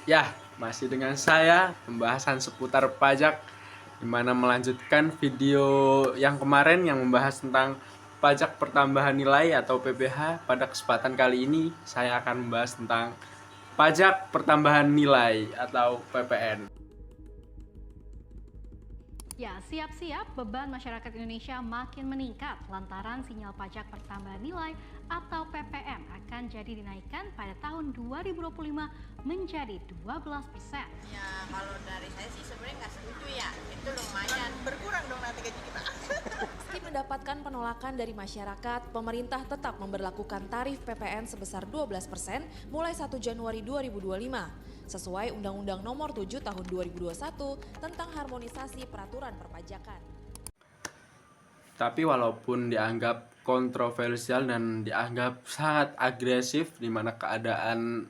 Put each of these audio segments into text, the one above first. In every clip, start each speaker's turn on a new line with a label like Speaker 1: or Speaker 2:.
Speaker 1: Ya, masih dengan saya pembahasan seputar pajak, di mana melanjutkan video yang kemarin yang membahas tentang pajak pertambahan nilai atau PPh. Pada kesempatan kali ini saya akan membahas tentang pajak pertambahan nilai atau PPN.
Speaker 2: Ya, siap-siap beban masyarakat Indonesia makin meningkat lantaran sinyal pajak pertambahan nilai atau PPN akan jadi dinaikkan pada tahun 2025 menjadi 12%.
Speaker 3: Ya, kalau dari saya sih sebenarnya nggak setuju ya. Itu lumayan berkurang dong nanti gaji kita.
Speaker 4: Meski mendapatkan penolakan dari masyarakat, pemerintah tetap memberlakukan tarif PPN sebesar 12% mulai 1 Januari 2025. Sesuai Undang-Undang Nomor 7 Tahun 2021 tentang harmonisasi peraturan perpajakan.
Speaker 1: Tapi walaupun dianggap kontroversial dan dianggap sangat agresif, di mana keadaan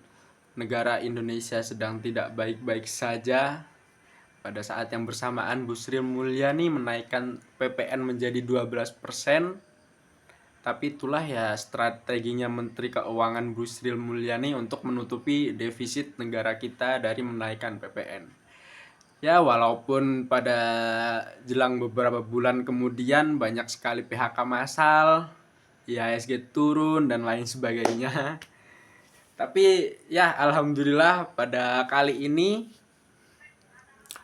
Speaker 1: negara Indonesia sedang tidak baik-baik saja, pada saat yang bersamaan Bu Sri Mulyani menaikkan PPN menjadi 12%. Tapi itulah ya strateginya Menteri Keuangan Bu Sri Mulyani untuk menutupi defisit negara kita dari menaikkan PPN. Ya, walaupun pada jelang beberapa bulan kemudian banyak sekali PHK massal, IHSG turun dan lain sebagainya. Tapi ya alhamdulillah pada kali ini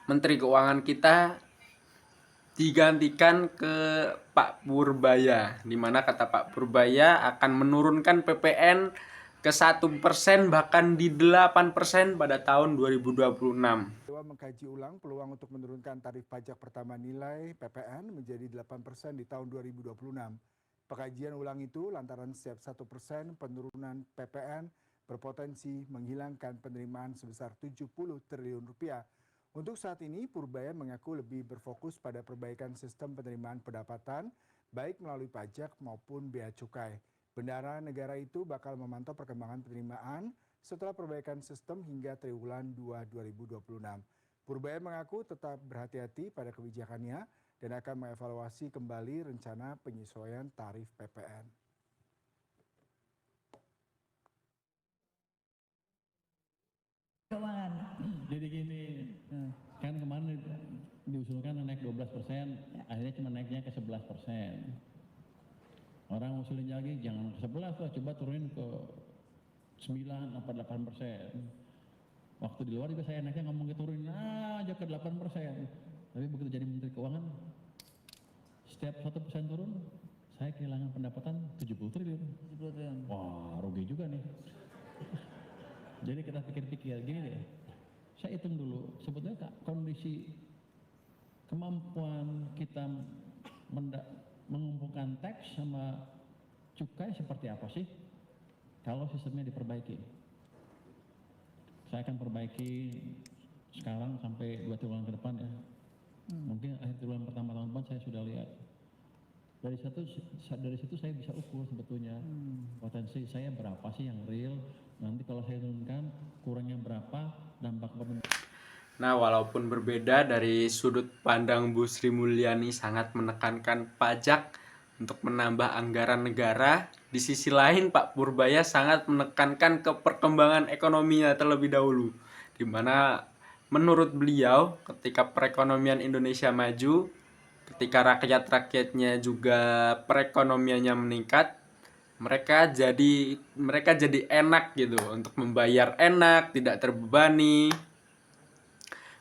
Speaker 1: Menteri Keuangan kita digantikan ke Pak Purbaya, di mana kata Pak Purbaya akan menurunkan PPN ke 1% bahkan di 8% pada tahun 2026.
Speaker 5: Dewan mengkaji ulang peluang untuk menurunkan tarif pajak pertambahan nilai PPN menjadi 8% di tahun 2026. Pengkajian ulang itu lantaran setiap 1% penurunan PPN berpotensi menghilangkan penerimaan sebesar 70 triliun rupiah. Untuk saat ini, Purbaya mengaku lebih berfokus pada perbaikan sistem penerimaan pendapatan, baik melalui pajak maupun bea cukai. Bendahara negara itu bakal memantau perkembangan penerimaan setelah perbaikan sistem hingga triwulan 2 2026. Purbaya mengaku tetap berhati-hati pada kebijakannya dan akan mengevaluasi kembali rencana penyesuaian tarif PPN.
Speaker 6: Keuangan. Jadi gini, kan kemarin diusulkan naik 12%, akhirnya cuma naiknya ke 11%. Orang usulin lagi jangan ke 11 lah, coba turunin ke 9 apa 8%. Waktu di luar juga saya naiknya ngomong ke turunin aja ke 8%. Tapi begitu jadi Menteri Keuangan, setiap 1% turun, saya kehilangan pendapatan 70 triliun. Wah, rugi juga nih. Jadi kita pikir-pikir gini deh, saya hitung dulu, sebetulnya kondisi kemampuan kita mengumpulkan teks sama cukai seperti apa sih kalau sistemnya diperbaiki. Saya akan perbaiki sekarang sampai 2 triwulan ke depan ya. Mungkin akhir triwulan pertama tahun depan saya sudah lihat. Dari situ saya bisa ukur sebetulnya potensi saya berapa sih yang real. Nanti kalau saya turunkan kurangnya berapa, dampak pemerintah.
Speaker 1: Nah, walaupun berbeda dari sudut pandang Bu Sri Mulyani sangat menekankan pajak untuk menambah anggaran negara, di sisi lain Pak Purbaya sangat menekankan ke perkembangan ekonominya terlebih dahulu, di mana menurut beliau ketika perekonomian Indonesia maju, ketika rakyat-rakyatnya juga perekonomiannya meningkat, mereka jadi enak gitu untuk membayar, enak, tidak terbebani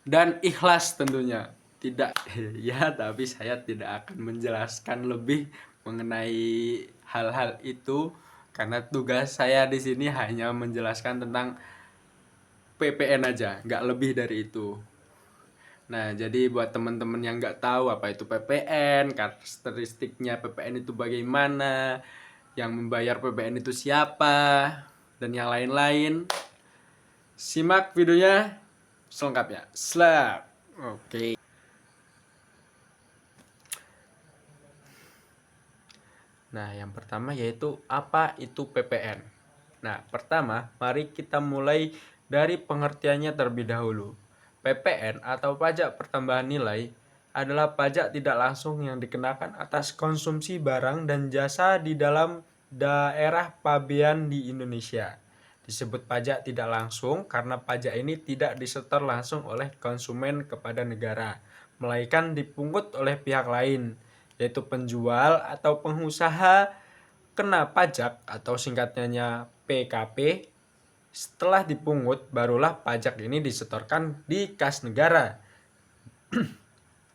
Speaker 1: dan ikhlas tentunya. Tidak ya, tapi saya tidak akan menjelaskan lebih mengenai hal-hal itu karena tugas saya di sini hanya menjelaskan tentang PPN aja, nggak lebih dari itu. Nah, jadi buat teman-teman yang nggak tahu apa itu PPN, karakteristiknya PPN itu bagaimana, yang membayar PPN itu siapa, dan yang lain-lain, simak videonya selengkapnya. Slap. Oke. Nah, yang pertama yaitu apa itu PPN. Nah, pertama, mari kita mulai dari pengertiannya terlebih dahulu. PPN atau pajak pertambahan nilai adalah pajak tidak langsung yang dikenakan atas konsumsi barang dan jasa di dalam daerah pabean di Indonesia. Disebut pajak tidak langsung karena pajak ini tidak disetor langsung oleh konsumen kepada negara, melainkan dipungut oleh pihak lain, yaitu penjual atau pengusaha kena pajak atau singkatnya PKP. Setelah dipungut, barulah pajak ini disetorkan di kas negara.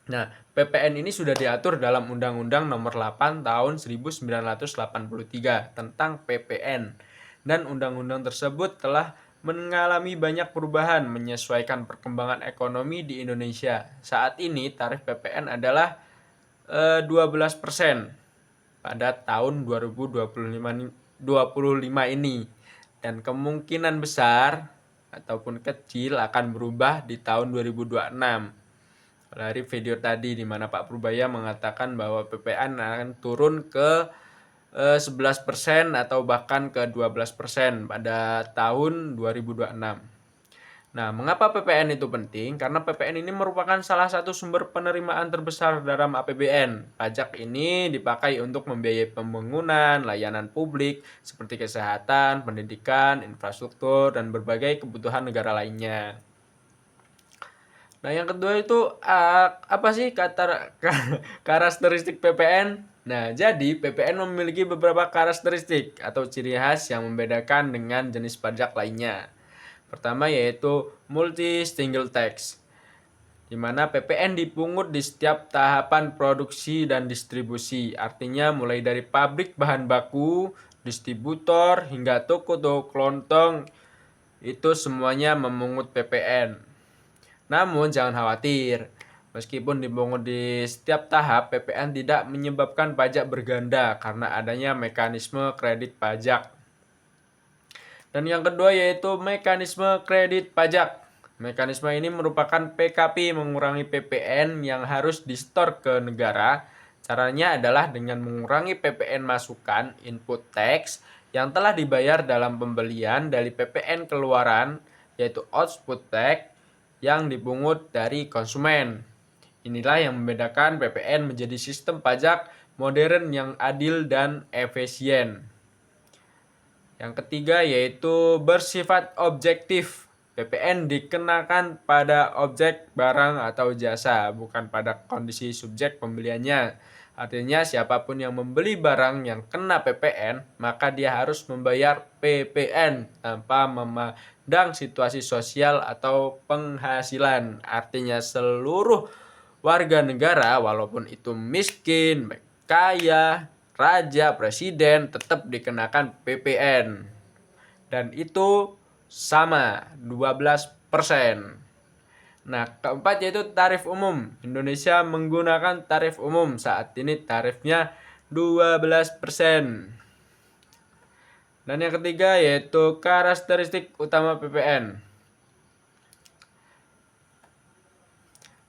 Speaker 1: Nah, PPN ini sudah diatur dalam Undang-Undang Nomor 8 Tahun 1983 tentang PPN. Dan undang-undang tersebut telah mengalami banyak perubahan menyesuaikan perkembangan ekonomi di Indonesia. Saat ini tarif PPN adalah 12% pada tahun 2025 ini. Dan kemungkinan besar ataupun kecil akan berubah di tahun 2026. Dari video tadi di mana Pak Purbaya mengatakan bahwa PPN akan turun ke 11% atau bahkan ke 12% pada tahun 2026. Nah, mengapa PPN itu penting? Karena PPN ini merupakan salah satu sumber penerimaan terbesar dalam APBN. Pajak ini dipakai untuk membiayai pembangunan, layanan publik seperti kesehatan, pendidikan, infrastruktur, dan berbagai kebutuhan negara lainnya. Nah, yang kedua itu apa sih karakteristik PPN? Nah, jadi PPN memiliki beberapa karakteristik atau ciri khas yang membedakan dengan jenis pajak lainnya. Pertama yaitu multi single tax, di mana PPN dipungut di setiap tahapan produksi dan distribusi. Artinya mulai dari pabrik bahan baku, distributor, hingga toko-toko kelontong, itu semuanya memungut PPN. Namun jangan khawatir, meskipun dipungut di setiap tahap, PPN tidak menyebabkan pajak berganda karena adanya mekanisme kredit pajak. Dan yang kedua yaitu mekanisme kredit pajak. Mekanisme ini merupakan PKP mengurangi PPN yang harus disetor ke negara. Caranya adalah dengan mengurangi PPN masukan input tax yang telah dibayar dalam pembelian dari PPN keluaran, yaitu output tax yang dipungut dari konsumen. Inilah yang membedakan PPN menjadi sistem pajak modern yang adil dan efisien. Yang ketiga yaitu bersifat objektif. PPN dikenakan pada objek barang atau jasa, bukan pada kondisi subjek pembeliannya. Artinya siapapun yang membeli barang yang kena PPN, maka dia harus membayar PPN tanpa memandang situasi sosial atau penghasilan. Artinya seluruh warga negara walaupun itu miskin, kaya, raja, presiden tetap dikenakan PPN. Dan itu sama 12%. Nah, keempat yaitu tarif umum. Indonesia menggunakan tarif umum. Saat ini tarifnya 12%. Dan yang ketiga yaitu karakteristik utama PPN.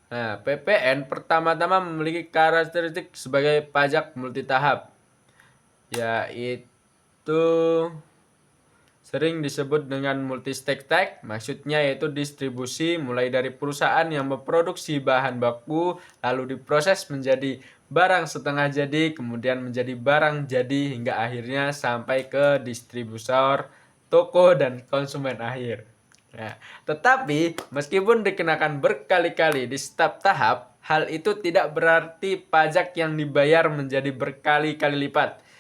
Speaker 1: Nah, PPN pertama-tama memiliki karakteristik sebagai pajak multitahap, yaitu sering disebut dengan multi-stage tax, maksudnya yaitu distribusi mulai dari perusahaan yang memproduksi bahan baku, lalu diproses menjadi barang setengah jadi, kemudian menjadi barang jadi, hingga akhirnya sampai ke distributor, toko, dan konsumen akhir. Nah, tetapi meskipun dikenakan berkali-kali di setiap tahap, hal itu tidak berarti pajak yang dibayar menjadi berkali-kali lipat.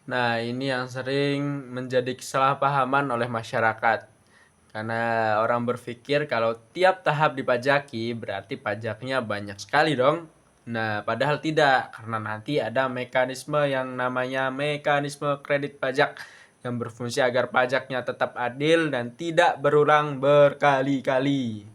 Speaker 1: Nah, ini yang sering menjadi kesalahpahaman oleh masyarakat. Karena orang berpikir kalau tiap tahap dipajaki berarti pajaknya banyak sekali dong. Nah, padahal tidak, karena nanti ada mekanisme yang namanya mekanisme kredit pajak yang berfungsi agar pajaknya tetap adil dan tidak berulang berkali-kali.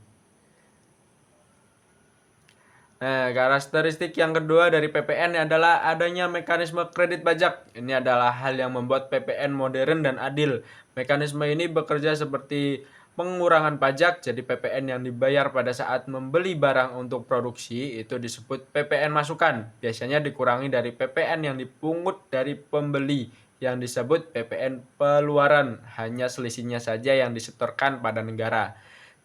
Speaker 1: Nah, karakteristik yang kedua dari PPN adalah adanya mekanisme kredit pajak. Ini adalah hal yang membuat PPN modern dan adil. Mekanisme ini bekerja seperti pengurangan pajak, jadi PPN yang dibayar pada saat membeli barang untuk produksi itu disebut PPN masukan. Biasanya dikurangi dari PPN yang dipungut dari pembeli yang disebut PPN peluaran. Hanya selisihnya saja yang disetorkan pada negara.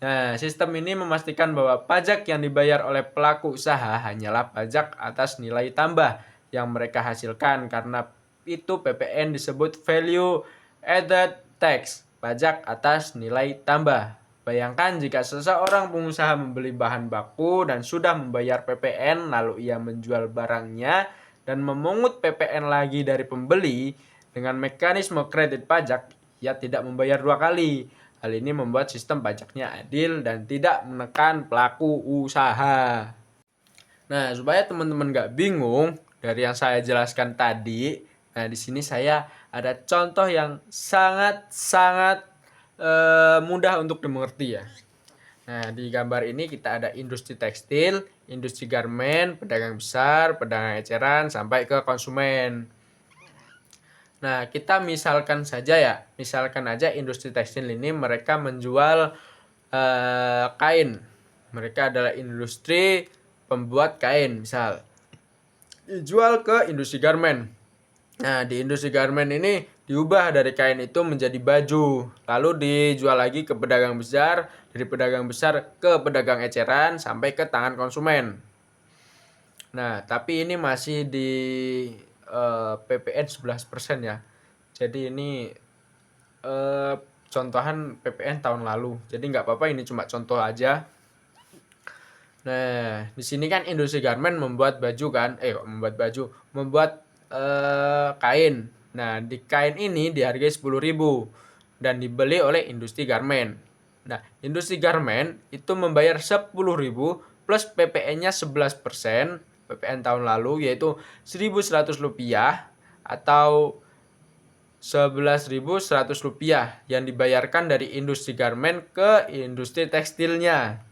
Speaker 1: Nah, sistem ini memastikan bahwa pajak yang dibayar oleh pelaku usaha hanyalah pajak atas nilai tambah yang mereka hasilkan. Karena itu PPN disebut value added tax. pajak atas nilai tambah. Bayangkan jika seseorang pengusaha membeli bahan baku dan sudah membayar PPN, lalu ia menjual barangnya dan memungut PPN lagi dari pembeli dengan mekanisme kredit pajak, ia tidak membayar 2 kali. Hal ini membuat sistem pajaknya adil dan tidak menekan pelaku usaha. Nah, supaya teman-teman nggak bingung dari yang saya jelaskan tadi, nah di sini saya ada contoh yang sangat-sangat mudah untuk dimengerti ya. Nah, di gambar ini kita ada industri tekstil, industri garmen, pedagang besar, pedagang eceran, sampai ke konsumen. Nah, kita misalkan aja industri tekstil ini mereka menjual kain. Mereka adalah industri pembuat kain, misal. Dijual ke industri garmen. Nah, di industri garmen ini diubah dari kain itu menjadi baju, lalu dijual lagi ke pedagang besar, dari pedagang besar ke pedagang eceran sampai ke tangan konsumen. Nah, tapi ini masih di PPN 11% ya. Jadi ini contohan PPN tahun lalu. Jadi nggak apa-apa, ini cuma contoh aja. Nah, di sini kan industri garmen membuat kain. Nah, di kain ini dihargai 10.000 dan dibeli oleh industri garmen. Nah, industri garmen itu membayar 10.000 plus PPN-nya 11%, PPN tahun lalu yaitu Rp1.100 atau Rp11.100 yang dibayarkan dari industri garmen ke industri tekstilnya.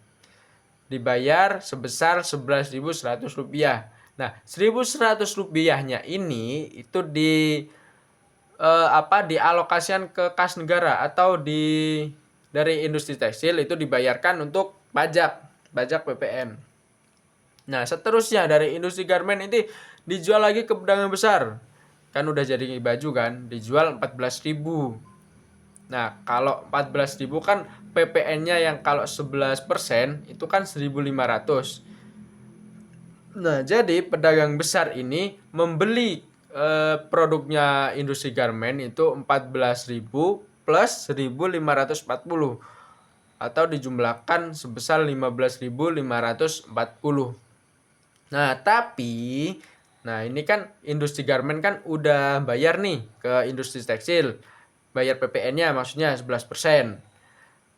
Speaker 1: Dibayar sebesar Rp11.100. Nah, Rp1.100-nya ini itu dialokasikan ke kas negara atau dari industri tekstil itu dibayarkan untuk pajak PPN. Nah, seterusnya dari industri garmen ini dijual lagi ke pedagang besar. Kan udah jadi baju kan, dijual 14.000. Nah, kalau 14.000 kan PPN-nya yang kalau 11% itu kan 1.500. Nah, jadi pedagang besar ini membeli produknya industri garmen itu 14.000 plus 1.540 atau dijumlahkan sebesar 15.540. Nah, ini kan industri garmen kan udah bayar nih ke industri tekstil. Bayar PPN-nya maksudnya 11%.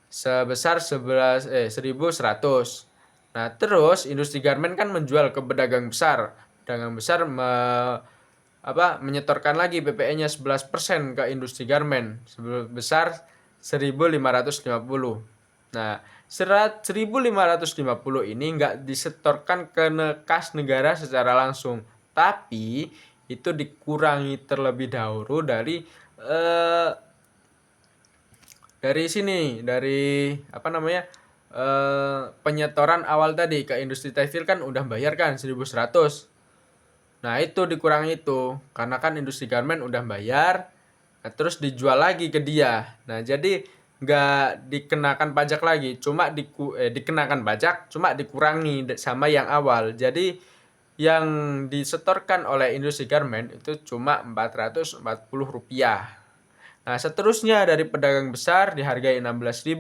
Speaker 1: Sebesar 1.100. Nah, terus industri garmen kan menjual ke pedagang besar. Pedagang besar menyetorkan lagi PPN-nya 11% ke industri garmen sebesar 1.550. Nah, 1.550 ini nggak disetorkan ke kas negara secara langsung, tapi itu dikurangi terlebih dahulu dari penyetoran awal tadi ke industri tekstil kan udah bayar kan 1.100. Nah, itu dikurangi itu karena kan industri garmen udah bayar, nah, terus dijual lagi ke dia. Nah, jadi nggak dikenakan pajak lagi, dikenakan pajak cuma dikurangi sama yang awal. Jadi yang disetorkan oleh industri garmen itu cuma Rp440. Nah, seterusnya dari pedagang besar dihargai 16.000,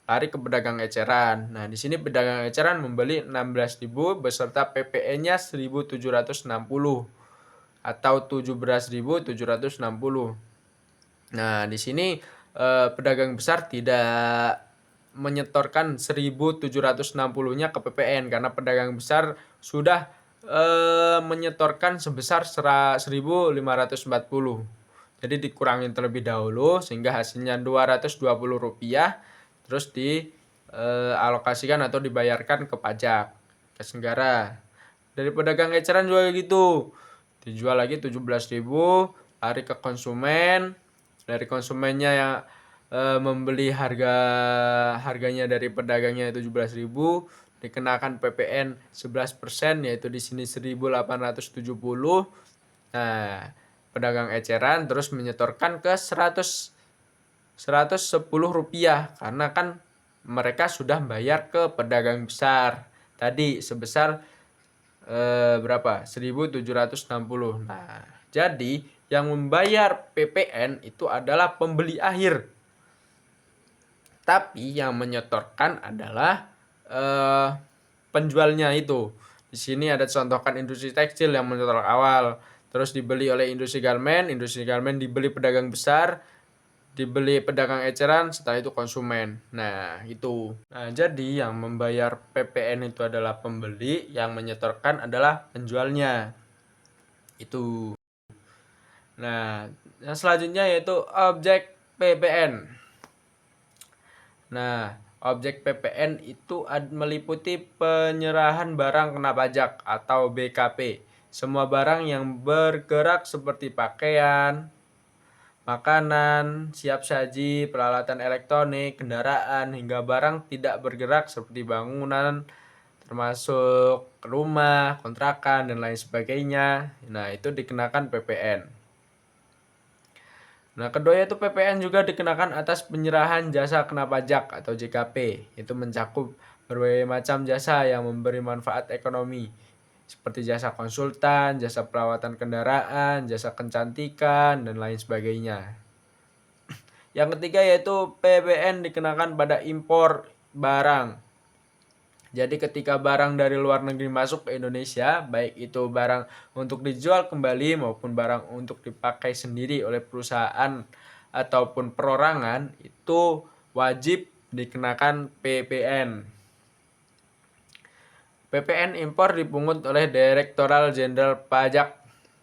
Speaker 1: lari ke pedagang eceran. Nah, di sini pedagang eceran membeli 16.000 beserta PPN-nya 1.760 atau 17.760. Nah, di sini pedagang besar tidak menyetorkan 1.760-nya ke PPN karena pedagang besar sudah menyetorkan sebesar 1.540. Jadi dikurangin terlebih dahulu sehingga hasilnya Rp220, terus dialokasikan atau dibayarkan ke pajak kas negara. Dari pedagang eceran juga gitu, dijual lagi 17.000, lari ke konsumen. Dari konsumennya yang membeli harganya dari pedagangnya 17.000, dikenakan PPN 11%, yaitu di sini 1.870. Nah, pedagang eceran terus menyetorkan ke Rp110 karena kan mereka sudah bayar ke pedagang besar tadi sebesar berapa? 1.760. Nah, jadi yang membayar PPN itu adalah pembeli akhir. Tapi yang menyetorkan adalah penjualnya itu. Di sini ada contohkan industri tekstil yang menyetor awal, terus dibeli oleh industri garmen dibeli pedagang besar, dibeli pedagang eceran, setelah itu konsumen. Nah, itu. Nah, jadi yang membayar PPN itu adalah pembeli, yang menyetorkan adalah penjualnya. Itu. Nah, yang selanjutnya yaitu objek PPN. Nah, objek PPN itu meliputi penyerahan barang kena pajak atau BKP. Semua barang yang bergerak seperti pakaian, makanan, siap saji, peralatan elektronik, kendaraan, hingga barang tidak bergerak seperti bangunan, termasuk rumah, kontrakan, dan lain sebagainya. Nah, itu dikenakan PPN. Nah, kedua yaitu PPN juga dikenakan atas penyerahan jasa kena pajak atau JKP. Itu mencakup berbagai macam jasa yang memberi manfaat ekonomi, seperti jasa konsultan, jasa perawatan kendaraan, jasa kecantikan, dan lain sebagainya. Yang ketiga yaitu PPN dikenakan pada impor barang. Jadi ketika barang dari luar negeri masuk ke Indonesia, baik itu barang untuk dijual kembali maupun barang untuk dipakai sendiri oleh perusahaan ataupun perorangan, itu wajib dikenakan PPN. PPN impor dipungut oleh Direktorat Jenderal Pajak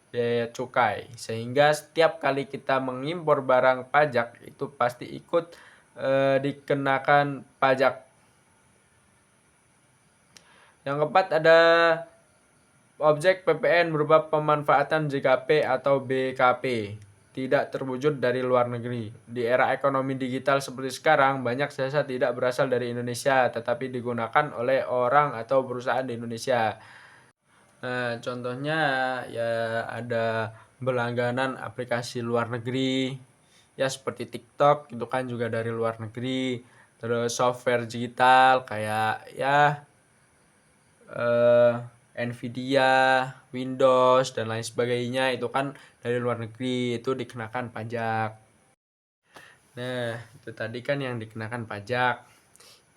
Speaker 1: Bea Cukai, sehingga setiap kali kita mengimpor barang pajak itu pasti ikut dikenakan pajak. Yang keempat ada objek PPN berupa pemanfaatan JKP atau BKP, tidak terwujud dari luar negeri. Di era ekonomi digital seperti sekarang, banyak jasa tidak berasal dari Indonesia, tetapi digunakan oleh orang atau perusahaan di Indonesia. Nah, contohnya ya ada berlangganan aplikasi luar negeri, ya seperti TikTok, itu kan juga dari luar negeri. Terus software digital kayak ya Nvidia, Windows, dan lain sebagainya itu kan dari luar negeri, itu dikenakan pajak. Nah, itu tadi kan yang dikenakan pajak.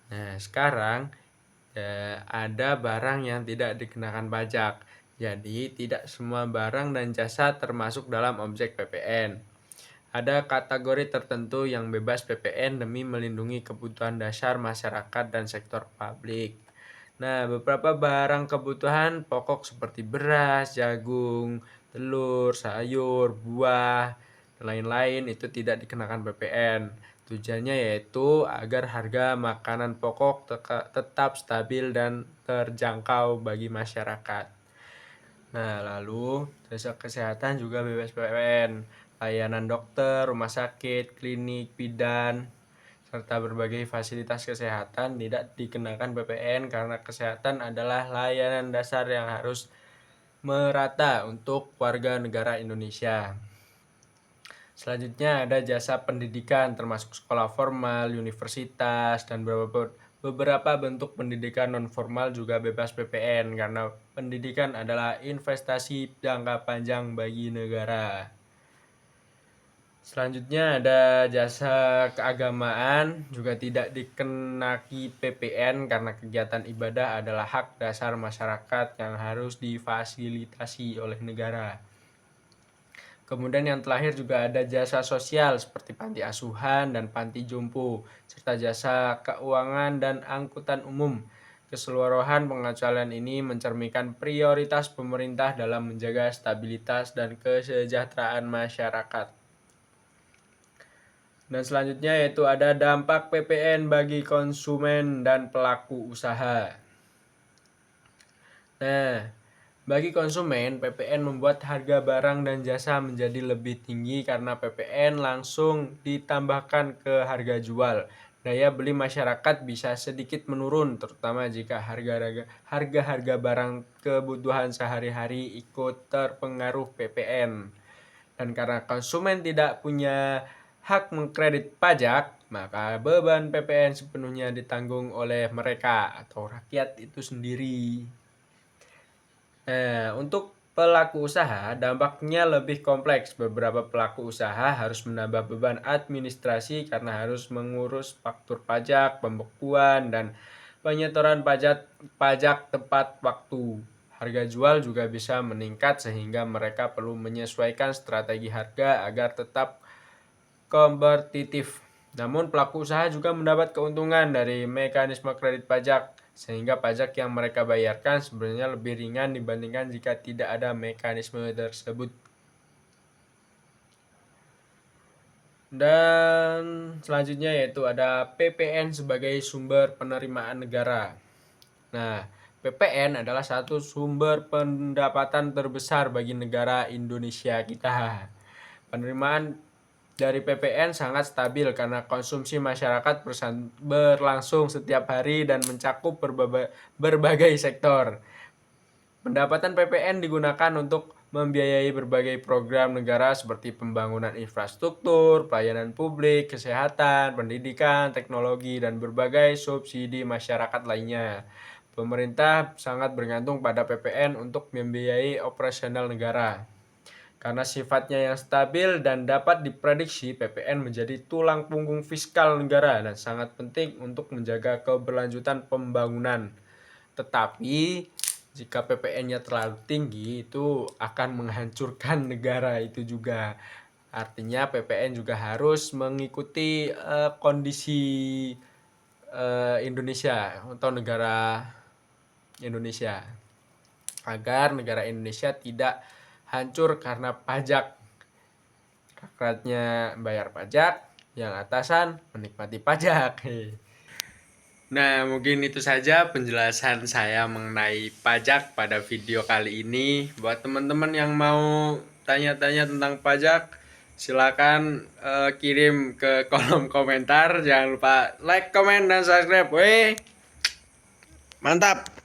Speaker 1: Nah, sekarang ada barang yang tidak dikenakan pajak. Jadi, tidak semua barang dan jasa termasuk dalam objek PPN. Ada kategori tertentu yang bebas PPN demi melindungi kebutuhan dasar masyarakat dan sektor publik. Nah, beberapa barang kebutuhan pokok seperti beras, jagung, telur, sayur, buah, dan lain-lain itu tidak dikenakan PPN. Tujuannya yaitu agar harga makanan pokok tetap stabil dan terjangkau bagi masyarakat. Nah, lalu jasa kesehatan juga bebas PPN. Layanan dokter, rumah sakit, klinik, bidan, serta berbagai fasilitas kesehatan tidak dikenakan PPN karena kesehatan adalah layanan dasar yang harus merata untuk warga negara Indonesia. Selanjutnya ada jasa pendidikan termasuk sekolah formal, universitas, dan beberapa bentuk pendidikan non-formal juga bebas PPN karena pendidikan adalah investasi jangka panjang bagi negara. Selanjutnya ada jasa keagamaan juga tidak dikenaki PPN karena kegiatan ibadah adalah hak dasar masyarakat yang harus difasilitasi oleh negara. Kemudian yang terakhir juga ada jasa sosial seperti panti asuhan dan panti jompo, serta jasa keuangan dan angkutan umum. Keseluruhan pengecualian ini mencerminkan prioritas pemerintah dalam menjaga stabilitas dan kesejahteraan masyarakat. Dan selanjutnya yaitu ada dampak PPN bagi konsumen dan pelaku usaha. Nah, bagi konsumen, PPN membuat harga barang dan jasa menjadi lebih tinggi karena PPN langsung ditambahkan ke harga jual. Daya beli masyarakat bisa sedikit menurun, terutama jika harga-harga barang kebutuhan sehari-hari ikut terpengaruh PPN. Dan karena konsumen tidak punya hak mengkredit pajak, maka beban PPN sepenuhnya ditanggung oleh mereka atau rakyat itu sendiri. Nah, untuk pelaku usaha, dampaknya lebih kompleks. Beberapa pelaku usaha harus menambah beban administrasi karena harus mengurus faktur pajak, pembekuan, dan penyetoran pajak tepat waktu. Harga jual juga bisa meningkat sehingga mereka perlu menyesuaikan strategi harga agar tetap kompetitif. Namun pelaku usaha juga mendapat keuntungan dari mekanisme kredit pajak, sehingga pajak yang mereka bayarkan sebenarnya lebih ringan dibandingkan jika tidak ada mekanisme tersebut. Dan selanjutnya yaitu ada PPN sebagai sumber penerimaan negara. Nah, PPN adalah satu sumber pendapatan terbesar bagi negara Indonesia kita. Penerimaan dari PPN sangat stabil karena konsumsi masyarakat berlangsung setiap hari dan mencakup berbagai sektor. Pendapatan PPN digunakan untuk membiayai berbagai program negara seperti pembangunan infrastruktur, pelayanan publik, kesehatan, pendidikan, teknologi, dan berbagai subsidi masyarakat lainnya. Pemerintah sangat bergantung pada PPN untuk membiayai operasional negara. Karena sifatnya yang stabil dan dapat diprediksi, PPN menjadi tulang punggung fiskal negara dan sangat penting untuk menjaga keberlanjutan pembangunan. Tetapi, jika PPN-nya terlalu tinggi, itu akan menghancurkan negara itu juga. Artinya PPN juga harus mengikuti kondisi Indonesia atau negara Indonesia, agar negara Indonesia tidak hancur karena pajak. Rakyatnya bayar pajak, yang atasan menikmati pajak. Nah, mungkin itu saja penjelasan saya mengenai pajak pada video kali ini. Buat teman-teman yang mau tanya-tanya tentang pajak, silakan kirim ke kolom komentar. Jangan lupa like, comment, dan subscribe. Weh, mantap!